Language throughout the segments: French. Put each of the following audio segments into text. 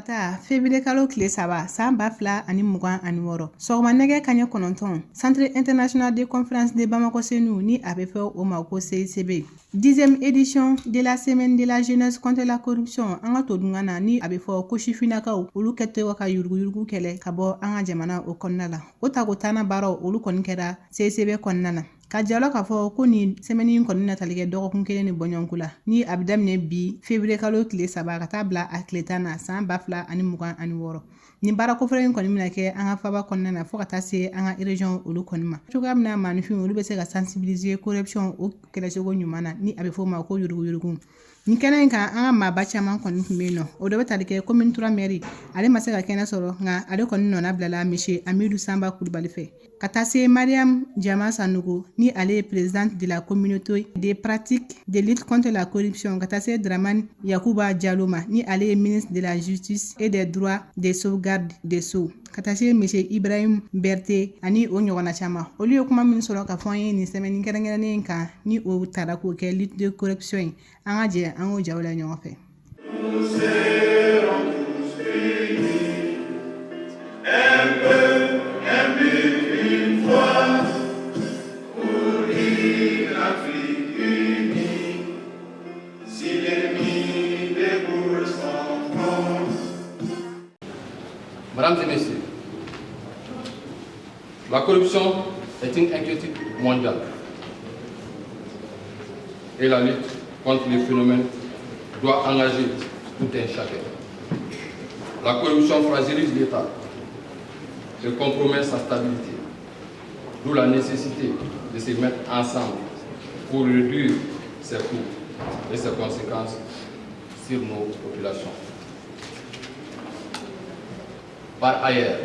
Tagata février kalo tile 3 san 2026 sɔgɔma nɛgɛ kaɲɛ 9 Centre international de conférence de Bamako Senu ni a bɛ fɛ o ma ko CICB 10e édition de la semaine de la jeunesse contre la corruption an ka to dunga na ni a bɛ fɔ ko sifinnakaw olu kɛtɔ ka yuruguyurugu kɛlɛ ka bɔ an ka jamana o kɔnɔna la o takotana baaraw olu kɔni kɛra CICB kɔnɔna na ka jalo k'a fɔ ko ni semaine in kɔni natali kɛ dɔgɔkun kelen ni bɔɲɔgɔnko la ni a bɛ daminɛ bi février kalo tile 3 ka taa bila a tile 10 na san 2026 ni baara kofɔlɔ in kɔni bɛna kɛ an ka faba kɔnɔna na fo ka taa se an ka région olu kɔni ma cogoya min na maanifin olu bɛ se ka sensibiliser corruption o kɛlɛcogo ɲuman na ni a bɛ fɔ o ma ko yuruguyurugu ni kɛnɛ in kan an ka maaba caman kɔni tun bɛ yen nɔ o dɔ bɛ tali kɛ commune 3 mairie ale ma se ka kɛnɛ sɔrɔ nka ale kɔni nɔna bilala monsieur Amidou Samba Kulibali fɛ ka taa se Mariam Jama Sanogo ni ale est présidente de la communauté des pratiques de lutte contre la corruption ka taa se Dramane Yakuba Diallo ma ni ale est ministre de la justice et des droits de sauvegarde des sceaux ka taa se monsieur Ibrahim Berté ani o ɲɔgɔnna caman olu ye kuma min sɔrɔ ka fɔ an ye ni semaine kɛrɛnkɛrɛnnen in kan ni o taara k'o kɛ lutte de corruption in an ka jɛ an k'o jaw la ɲɔgɔn fɛ. Mesdames et messieurs, la corruption est une inquiétude mondiale et la lutte contre les phénomènes doit engager tout un chacun. La corruption fragilise l'État et compromet sa stabilité, d'où la nécessité de se mettre ensemble pour réduire ses coûts et ses conséquences sur nos populations. Par ailleurs,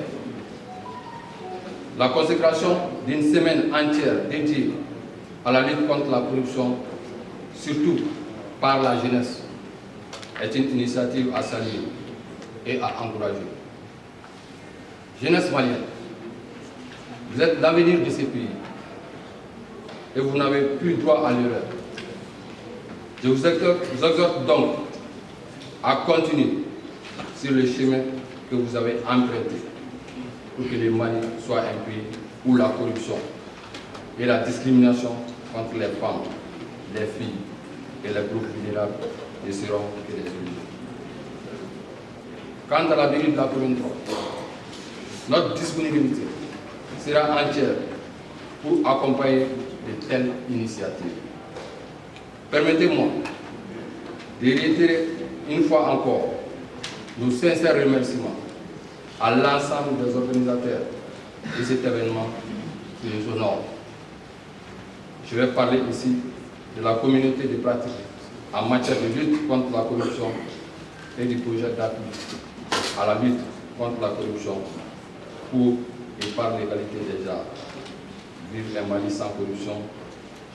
la consécration d'une semaine entière dédiée à la lutte contre la corruption, surtout par la jeunesse, est une initiative à saluer et à encourager. Jeunesse malienne, vous êtes l'avenir de ce pays et vous n'avez plus droit à l'erreur. Je vous exhorte donc à continuer sur le chemin que vous avez emprunté pour que le Mali soit un pays où la corruption et la discrimination contre les femmes, les filles et les groupes vulnérables ne seront que des illusions. Quant à la mairie de la commune 3, notre disponibilité sera entière pour accompagner de telles initiatives. Permettez-moi de réitérer une fois encore nos sincères remerciements à l'ensemble des organisateurs de cet événement qui nous honore. Je vais parler ici de la communauté de pratiques en matière de lutte contre la corruption et du projet d'appui à la lutte contre la corruption pour et par l'égalité des genres. Vive le Mali sans corruption.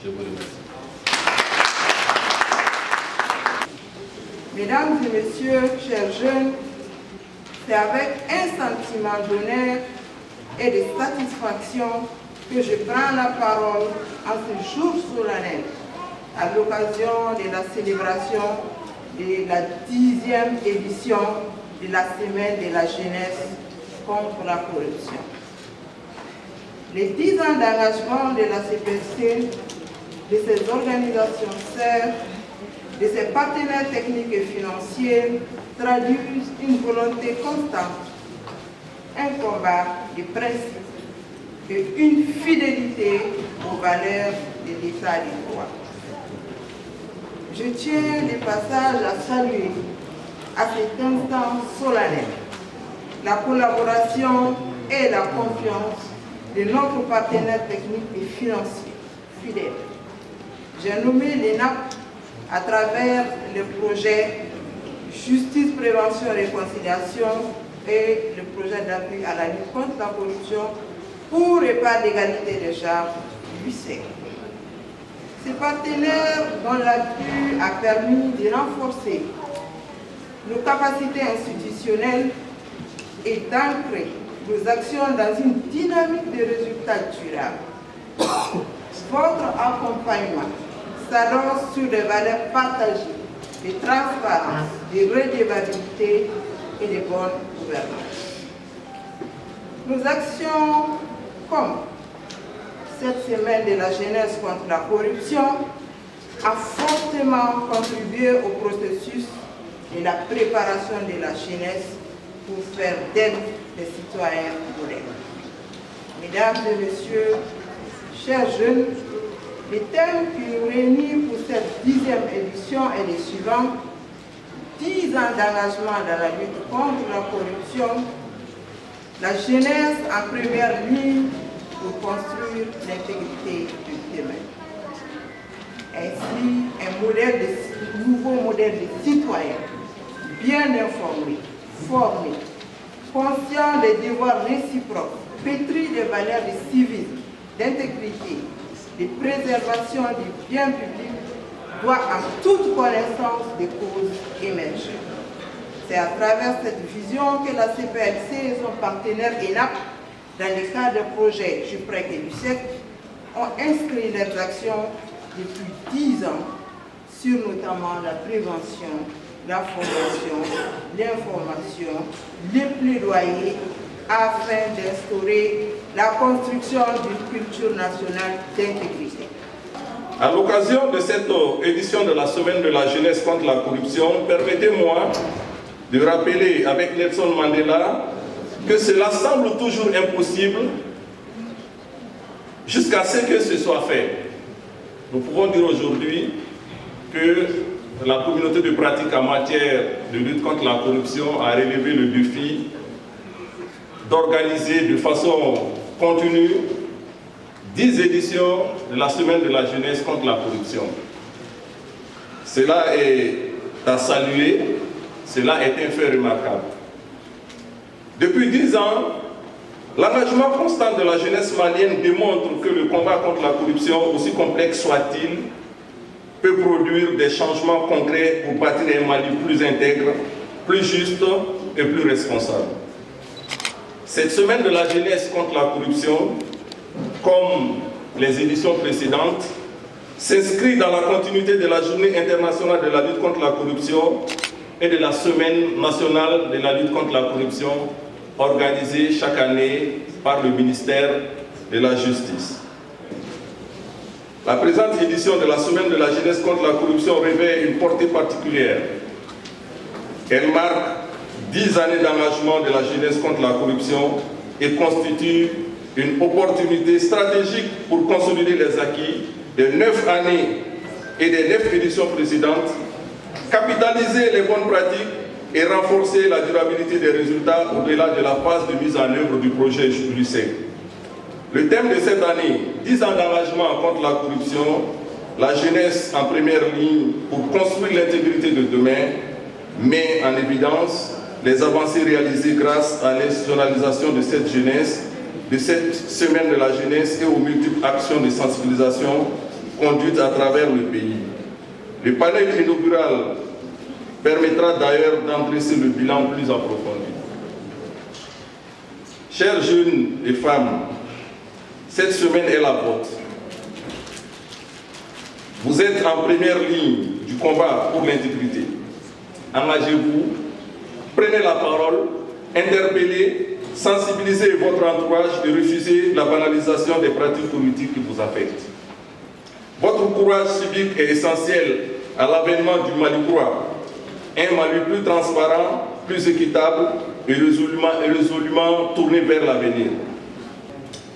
Je vous remercie. Mesdames et messieurs, chers jeunes, c'est avec un sentiment d'honneur et de satisfaction que je prends la parole en ce jour solennel, à l'occasion de la célébration de la 10e édition de la Semaine de la jeunesse contre la corruption. Les 10 ans d'engagement de la CPC, de ses organisations sœurs, de ses partenaires techniques et financiers traduisent une volonté constante, un combat de principe et une fidélité aux valeurs de l'État de droit. Je tiens le passage à saluer à cet instant solennel la collaboration et la confiance de notre partenaire technique et financier fidèle. J'ai nommé l'ENAP à travers le projet Justice, Prévention et Réconciliation et le projet d'appui à la lutte contre la corruption pour et par l'égalité des genres, l'UICER. Ces partenaires dont l'appui a permis de renforcer nos capacités institutionnelles et d'ancrer nos actions dans une dynamique de résultats durables. Votre accompagnement s'annonce sur des valeurs partagées de transparence, de redevabilité et de bonne gouvernance. Nos actions, comme cette semaine de la jeunesse contre la corruption, a fortement contribué au processus de la préparation de la jeunesse pour faire d'elle des citoyens modèles. Mesdames et messieurs, chers jeunes, le thème qui nous réunit pour cette 10e édition est le suivant: 10 ans d'engagement dans la lutte contre la corruption, la jeunesse en première ligne pour construire l'intégrité du demain. Ainsi, un nouveau modèle de citoyen, bien informé, formé, conscient des devoirs réciproques, pétri des valeurs de civisme, d'intégrité, de préservation du bien public, doit en toute connaissance des causes émerger. C'est à travers cette vision que la CPLC et son partenaire ENAP, dans le cadre du projet JUPREC et l'UCEC, ont inscrit leurs actions depuis 10 ans sur notamment la prévention, la formation, l'information, les plaidoyers afin d'instaurer la construction d'une culture nationale d'intégrité. À l'occasion de cette édition de la Semaine de la jeunesse contre la corruption, permettez-moi de rappeler avec Nelson Mandela que cela semble toujours impossible jusqu'à ce que ce soit fait. Nous pouvons dire aujourd'hui que la communauté de pratique en matière de lutte contre la corruption a relevé le défi d'organiser de façon continue 10 éditions de la Semaine de la jeunesse contre la corruption. Cela est à saluer, cela est un fait remarquable. Depuis 10 ans, l'engagement constant de la jeunesse malienne démontre que le combat contre la corruption, aussi complexe soit-il, peut produire des changements concrets pour bâtir un Mali plus intègre, plus juste et plus responsable. Cette Semaine de la jeunesse contre la corruption, comme les éditions précédentes, s'inscrit dans la continuité de la Journée internationale de la lutte contre la corruption et de la Semaine nationale de la lutte contre la corruption organisée chaque année par le ministère de la Justice. La présente édition de la Semaine de la jeunesse contre la corruption revêt une portée particulière. Elle marque 10 années d'engagement de la jeunesse contre la corruption et constitue une opportunité stratégique pour consolider les acquis des 9 années et des 9 éditions précédentes, capitaliser les bonnes pratiques et renforcer la durabilité des résultats au-delà de la phase de mise en œuvre du projet JUPREC. Le thème de cette année, 10 ans d'engagement contre la corruption, la jeunesse en première ligne pour construire l'intégrité de demain, met en évidence les avancées réalisées grâce à l'institutionnalisation de cette jeunesse, de cette semaine de la jeunesse et aux multiples actions de sensibilisation conduites à travers le pays. Le panel inaugural permettra d'ailleurs d'en dresser le bilan plus approfondi. Chers jeunes et femmes, cette semaine est la vôtre. Vous êtes en première ligne du combat pour l'intégrité. Engagez-vous, prenez la parole, interpellez, sensibilisez votre entourage et refusez la banalisation des pratiques politiques qui vous affectent. Votre courage civique est essentiel à l'avènement du Mali droit, un Mali plus transparent, plus équitable et résolument tourné vers l'avenir.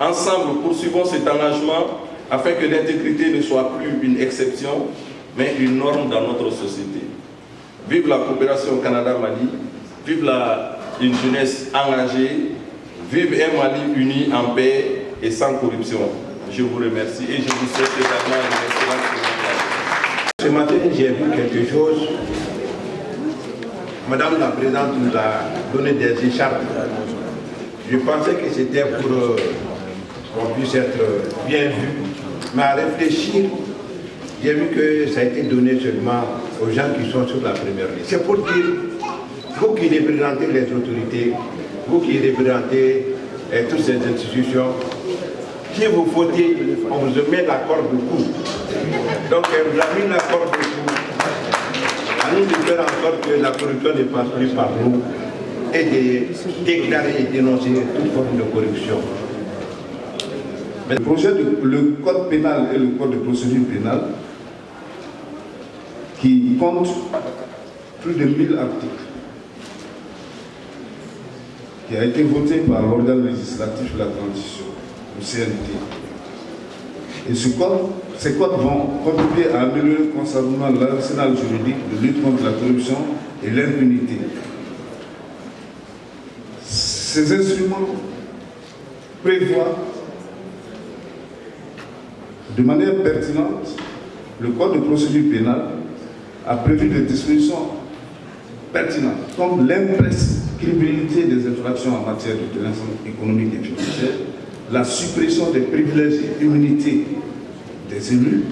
Ensemble, poursuivons cet engagement afin que l'intégrité ne soit plus une exception, mais une norme dans notre société. Vive la coopération Canada-Mali, vive une jeunesse engagée, vive un Mali uni en paix et sans corruption. Je vous remercie et je vous souhaite également une excellente journée. Ce matin, j'ai vu quelque chose. Madame la Présidente nous a donné des écharpes. Je pensais que c'était pour qu'on puisse être bien vu, mais à réfléchir, j'ai vu que ça a été donné seulement aux gens qui sont sur la première ligne. C'est pour dire, vous qui représentez les autorités, vous qui représentez toutes ces institutions, si vous votez, on vous met la corde au cou. Donc elle vous a mis la corde au cou. À nous de faire en sorte que la corruption ne passe plus par nous, et de déclarer et dénoncer toute forme de corruption. Mais le code pénal et le code de procédure pénale, qui compte plus de 1000 articles, qui a été voté par l'organe législatif de la transition, le CNT. Et ces codes vont contribuer à améliorer concernant l'arsenal juridique de lutte contre la corruption et l'impunité. Ces instruments prévoient de manière pertinente, le code de procédure pénale a prévu des dispositions pertinentes, comme l'imprescriptibilité des infractions en matière de délinquance économique et financière, la suppression des privilèges et immunités des élus.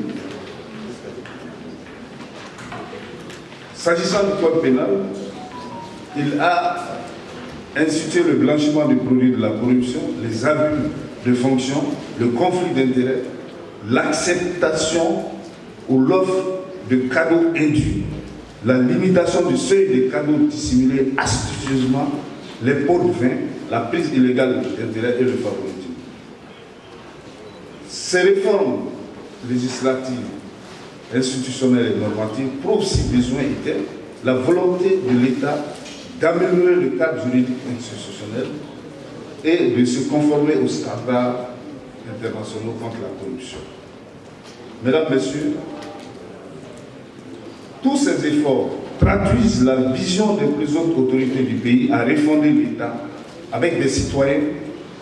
S'agissant du code pénal, il a institué le blanchiment des produits de la corruption, les abus de fonction, le conflit d'intérêts, l'acceptation ou l'offre de cadeaux induits, la limitation du seuil des cadeaux dissimulés astucieusement, les pots de vin, la prise illégale d'intérêts et le favoritisme. Ces réformes législatives, institutionnelles et normatives prouvent, si besoin était, la volonté de l'État d'améliorer le cadre juridique institutionnel et de se conformer aux standards internationaux contre la corruption. Mesdames, Messieurs, tous ces efforts traduisent la vision des plus hautes autorités du pays à refonder l'État avec des citoyens,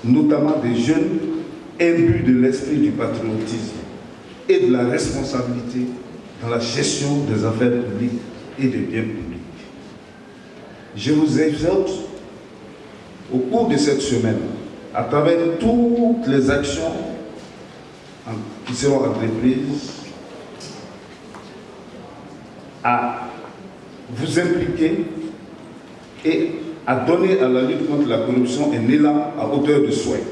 notamment des jeunes, imbus de l'esprit du patriotisme et de la responsabilité dans la gestion des affaires publiques et des biens publics. Je vous exhorte, au cours de cette semaine, à travers toutes les actions qui seront entreprises, à vous impliquer et à donner à la lutte contre la corruption un élan à hauteur de souhait,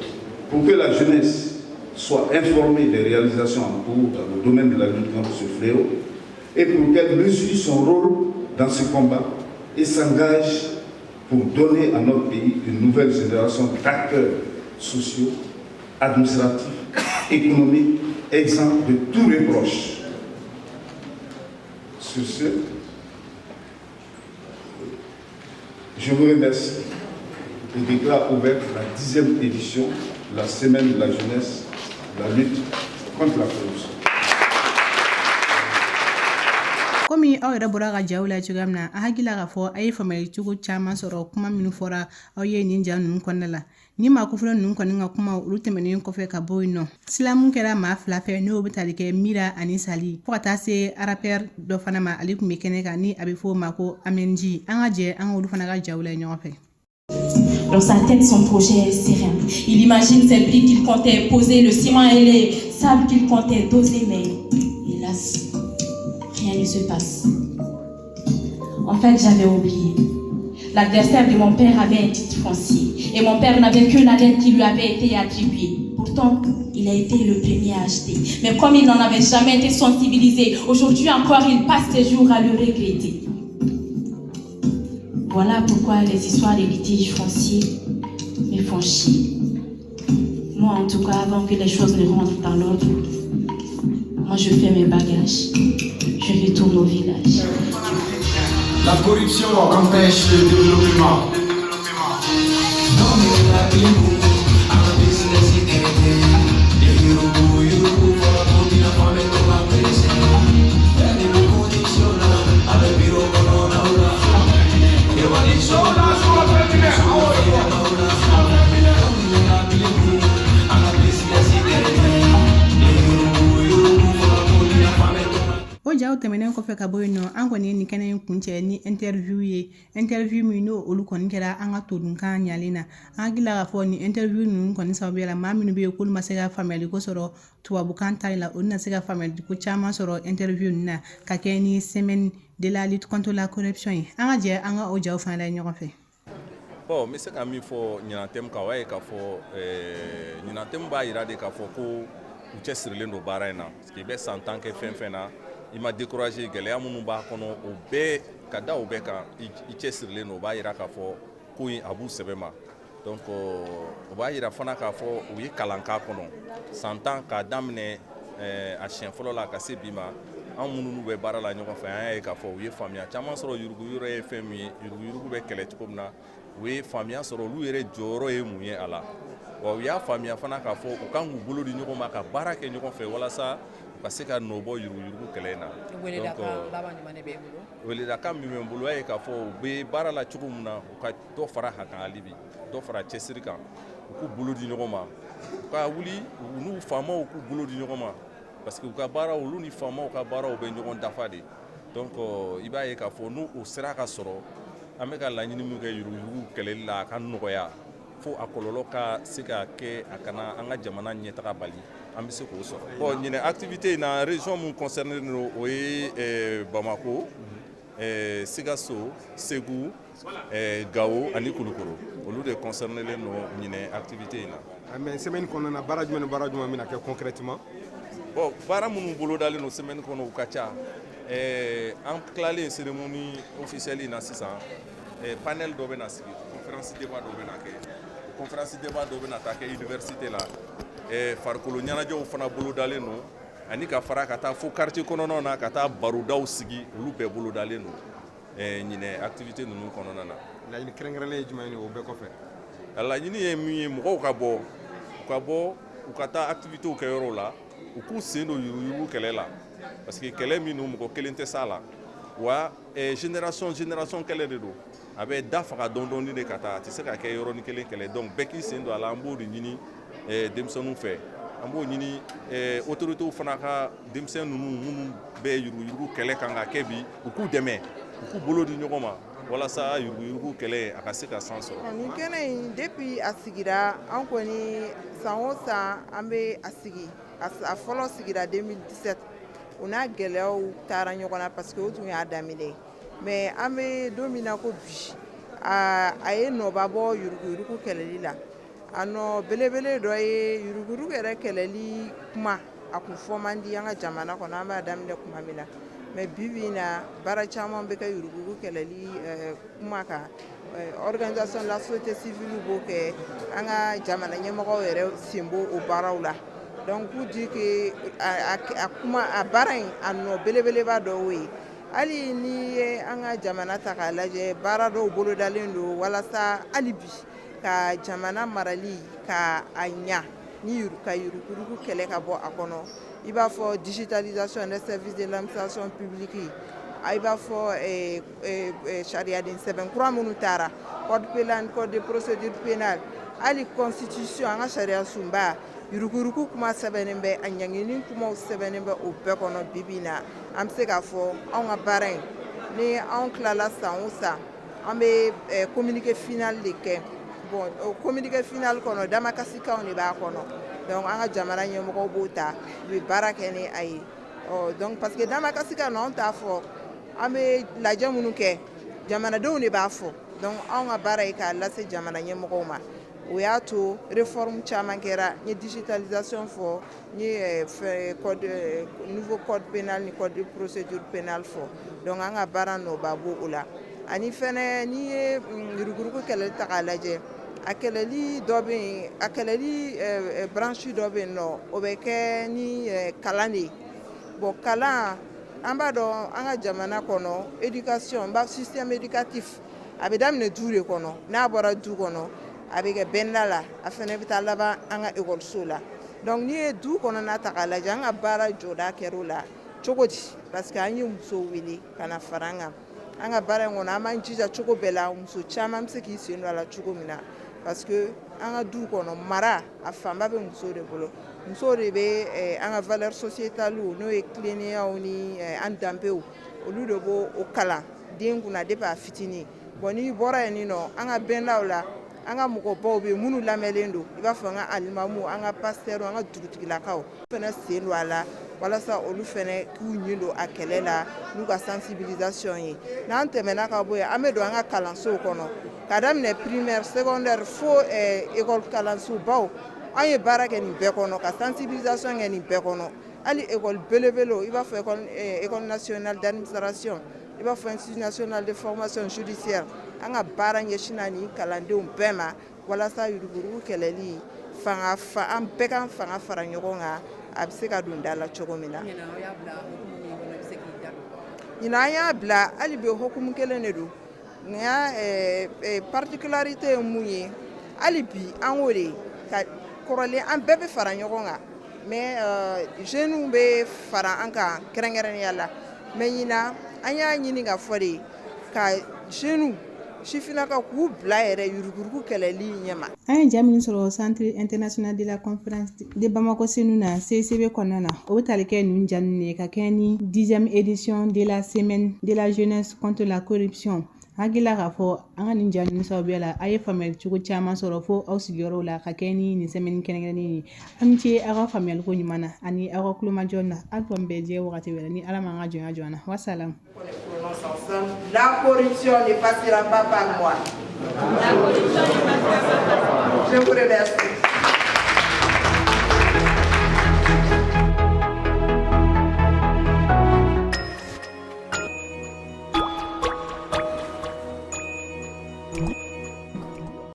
pour que la jeunesse soit informée des réalisations en cours dans le domaine de la lutte contre ce fléau et pour qu'elle mesure son rôle dans ce combat et s'engage pour donner à notre pays une nouvelle génération d'acteurs sociaux, administratifs, économiques, exempts de tout reproche. Sur ce, je vous remercie et déclare ouverte la 10e édition de la Semaine de la jeunesse, de la lutte contre la corruption. Komi aw yɛrɛ bɔra ka jaw la cogoya min na a hakilila k'a fɔ a ye faamuyali cogo caman sɔrɔ kuma minnu fɔra aw ye nin ja ninnu kɔnɔna la ni maa kofɔlɔ ninnu kɔni ka kuma olu tɛmɛnen kɔfɛ ka bɔ yen nɔ silamu kɛra maa fila fɛ n'o bɛ tali kɛ mira ani sali fo ka taa se rapɛr dɔ fana ma ale tun bɛ kɛnɛ kan ni a bɛ fɔ o ma ko amenji an ka jɛ an ka olu fana ka jaw la ɲɔgɔn fɛ. Dans sa tête, son projet est serein. Il imagine ces briques qu'il comptait poser, le ciment et les sables qu'il comptait doser, mais hélas, rien ne se passe. En fait, j'avais oublié. L'adversaire de mon père avait un titre foncier et mon père n'avait que la lettre qui lui avait été attribuée. Pourtant, il a été le premier à acheter. Mais comme il n'en avait jamais été sensibilisé, aujourd'hui encore, il passe ses jours à le regretter. Voilà pourquoi les histoires des litiges fonciers me font chier. Moi, en tout cas, avant que les choses ne rentrent dans l'ordre, moi je fais mes bagages. Je retourne au village. La corruption empêche le développement. O jaw tɛmɛnen kɔfɛ ka bɔ yen nɔ an kɔni ye nin kɛnɛ in kuncɛ ni interview min n'o olu kɔni kɛra an ka todunkan ɲalen na an hakilila k'a fɔ nin interview ninnu kɔni sababuya la maa minnu bɛ yen k'olu ma se ka faamuyali ko sɔrɔ tubabukan ta la olu na se ka faamuyali ko caman sɔrɔ interview ninnu na ka kɛ ni semaine de la lutte contre la corruption ye an ka jɛ an ka o jaw fana la ɲɔgɔn fɛ. Bon, mais c'est quand même fɔ ɲinantɛmu kan o y'a ye k'a fɔ ɲinantɛmu b'a yira de k'a fɔ ko u cɛsirilen don baara in na parce que i bɛ san 10 kɛ fɛn fɛn na i ma découragé gɛlɛya minnu b'a kɔnɔ o bɛɛ ka da o bɛɛ kan i cɛsirilen don o b'a yira k'a fɔ ko in a b'u sɛbɛ ma donc o b'a yira fana k'a fɔ u ye kalan k'a kɔnɔ san 10 k'a daminɛ a siɲɛ fɔlɔ la ka se bi ma an minnu bɛ baara la ɲɔgɔn fɛ an y'a ye k'a fɔ u ye faamuya caman sɔrɔ yuruguyɔrɔ ye fɛn min ye yuruguyurugu bɛ kɛlɛ cogo min na u ye faamuya sɔrɔ olu yɛrɛ jɔyɔrɔ ye mun ye a la wa u y'a faamuya fana k'a fɔ u kan k'u bolo di ɲɔgɔn ma ka baara kɛ ɲɔgɔn fɛ walasa u ka se ka nɔ bɔ yuruguyurugu kɛlɛ in na weledakan min bɛ n bolo y'a ye k'a fɔ u bɛ baara la cogo min na u ka dɔ fara a kan hali bi dɔ fara cɛsiri kan u k'u bolo di ɲɔgɔn ma u ka wuli u n'u faamaw k'u bolo di ɲɔgɔn ma parce que u ka baaraw olu ni faamaw ka baaraw bɛ ɲɔgɔn dafa de donc i b'a ye k'a fɔ n'u o sera ka sɔrɔ an bɛ ka laɲini min kɛ yuruguyurugu kɛlɛli la a ka nɔgɔya fo a kɔlɔlɔ ka se ka kɛ a kana an ka jamana ɲɛtaga bali an bɛ se k'o sɔrɔ bon ɲinɛ activité in na région mun concerné don o ye Bamako Sikaso Segu Gao ani Kulukoro olu de concerné len don ɲinɛ activité in na mais semaine kɔnɔna na baara jumɛn bɛna kɛ concrètement bon baara minnu bolodalen don semaine kɔnɔ u ka ca an tilalen cérémonie officielle in na sisan panel dɔ bɛna sigi conférence débat dɔ bɛna kɛ conférence débat dɔ bɛna taa kɛ université la farikolo ɲɛnajɛw fana bolodalen don ani ka fara ka taa fo quartier kɔnɔnaw na ka taa barodaw sigi olu bɛɛ bolodalen don ɲinɛ activité ninnu kɔnɔna na laɲini kɛrɛnkɛrɛnlen ye jumɛn ye o bɛɛ kɔfɛ a laɲini ye min ye mɔgɔw ka bɔ u ka taa activitéw kɛ yɔrɔw la u k'u sen don yuruguyurugu kɛlɛ la parce que kɛlɛ min don mɔgɔ kelen tɛ s'a la wa génération kɛlɛ de don a bɛ da faga dɔɔni de ka taa a tɛ se ka kɛ yɔrɔnin kelen kɛlɛ donc bɛɛ k'i sen don a la an b'o de ɲini denmisɛnninw fɛ an b'o ɲini autoritéw fana ka denmisɛn ninnu minnu bɛ yuruguyurugu kɛlɛ kan ka kɛ bi u k'u dɛmɛ u k'u bolo di ɲɔgɔn ma walasa yuruguyurugu kɛlɛ a ka se ka san sɔrɔ. Nin kɛnɛ in depuis a sigira an kɔni san o san an bɛ a sigi a fɔlɔ sigira 2017 o n'a gɛlɛyaw taara ɲɔgɔn na parce que o tun y'a daminɛ mais an bɛ don min na ko bi a ye nɔba bɔ yuruguyurugu kɛlɛli la a nɔ belebele dɔ ye yuruguyurugu yɛrɛ kɛlɛli kuma a kun fɔ man di an ka jamana kɔnɔ an b'a daminɛ kuma min na mais bi na baara caman bɛ kɛ yuruguyurugu kɛlɛli kuma kan organisation la société civile b'o kɛ an ka jamana ɲɛmɔgɔw yɛrɛ sen b'o o baaraw la donc pour dire que a baara in a nɔ belebeleba dɔw ye hali ni ye an ka jamana ta k'a lajɛ baara dɔw bolodalen don walasa hali bi ka jamana marali ka a ɲa ni ka yuruguyurugu kɛlɛ ka bɔ a kɔnɔ i b'a fɔ digitalisation des services de l'administration publique i b'a fɔ sariyaden sɛbɛnkura minnu taara code pénal code de procédure pénale hali constitution an ka sariya sunba yuruguyurugu kuma sɛbɛnnen bɛ a ɲangili kumaw sɛbɛnnen bɛ o bɛɛ kɔnɔ bibi na an bɛ se k'a fɔ anw ka baara in ni anw tilala san o san an bɛ communiqué final de kɛ bon o communiqué final kɔnɔ damakasikanw de b'a kɔnɔ donc an ka jamana ɲɛmɔgɔw b'o ta u bɛ baara kɛ ni a ye donc parce que damakasika ninnu anw t'a fɔ an bɛ lajɛ minnu kɛ jamanadenw de b'a fɔ donc anw ka baara ye k'a lase jamana ɲɛmɔgɔw ma o y'a to réforme caman kɛra n ye digitalisation fɔ n ye nouveau code pénal ni code de procédure pénale fɔ donc an ka baara nɔba b'o o la ani fɛnɛ n'i ye yuruguyurugu kɛlɛli ta k'a lajɛ a kɛlɛli dɔ bɛ yen a kɛlɛli branche dɔ bɛ yen nɔ o bɛ kɛ ni kalan de ye bon kalan an b'a dɔn an ka jamana kɔnɔ éducation système éducatif a bɛ daminɛ du de kɔnɔ n'a bɔra du kɔnɔ a bɛ kɛ bɛnda la a fana bɛ taa laban an ka ekɔliso la donc n'i ye du kɔnɔna ta k'a lajɛ an ka baara jɔda kɛra o la cogo di parce que an ye musow wele ka na fara an kan an ka baara in kɔnɔ an b'an jija cogo bɛɛ la muso caman bɛ se k'i sen don a la cogo min na parce que an ka du kɔnɔ mara a fanba bɛ muso de bolo musow de bɛ an ka valeur sociétale n'o ye tilennenyaw ni an danbew olu de b'o kalan den kunna depuis a fitinin bon n'i bɔra yen nɔ an ka bɛndaw la an ka mɔgɔbaw bɛ minnu lamɛnlen don i b'a fɔ an ka alimamu an ka pasitɛrw an ka dugutigilakaw fana sen don a la walasa olu fana k'u ɲin don a kɛlɛ la n'u ka sensibilisation ye n'an tɛmɛna ka bɔ yen an bɛ don an ka kalansow kɔnɔ ka daminɛ primaire secondaire fo école kalansobaw an ye baara kɛ nin bɛɛ kɔnɔ ka sensibilisation kɛ nin bɛɛ kɔnɔ hali école belebelew i b'a fɔ école nationale d'administration i b'a fɔ institut national de formation judiciaire an ka baara ɲɛsina ni kalandenw bɛɛ ma walasa yuruguyurugu kɛlɛli an bɛɛ kan fanga fara ɲɔgɔn kan a bɛ se ka don da la cogo min na. Ɲinan an y'a bila hali bi hokumu kelen de don nka particularité ye mun ye hali bi an k'o de ka kɔrɔlen an bɛɛ bɛ fara ɲɔgɔn kan mais jeunes bɛ fara an kan kɛrɛnkɛrɛnnenya la mais ɲinan an y'a ɲini ka fɔ de ka jeunes sifinaka k'u bila yɛrɛ yuruguyurugu kɛlɛli ɲɛma. An ye jaa min sɔrɔ Centre International de la Conférence de Bamako Senu na CCB kɔnɔna na o bɛ tali kɛ nin jaa ninnu ye ka kɛ ni 10e édition de la semaine de la jeunesse contre la corruption. Hakilila k'a fɔ an ka nin jaa ninnu sababuya la a ye faamuyali cogo caman sɔrɔ fo aw sigiyɔrɔw la ka kɛ ni nin semaine kɛrɛnkɛrɛnnen ye. An ni ce aw ka faamuyaliko ɲuman na ani aw ka kulomajɔ na hali tun bɛ jɛ wagati wɛrɛ ni Ala m'an ka jɔnya jɔ an na wasalamu. La corruption ne passera pas par moi. Je vous remercie.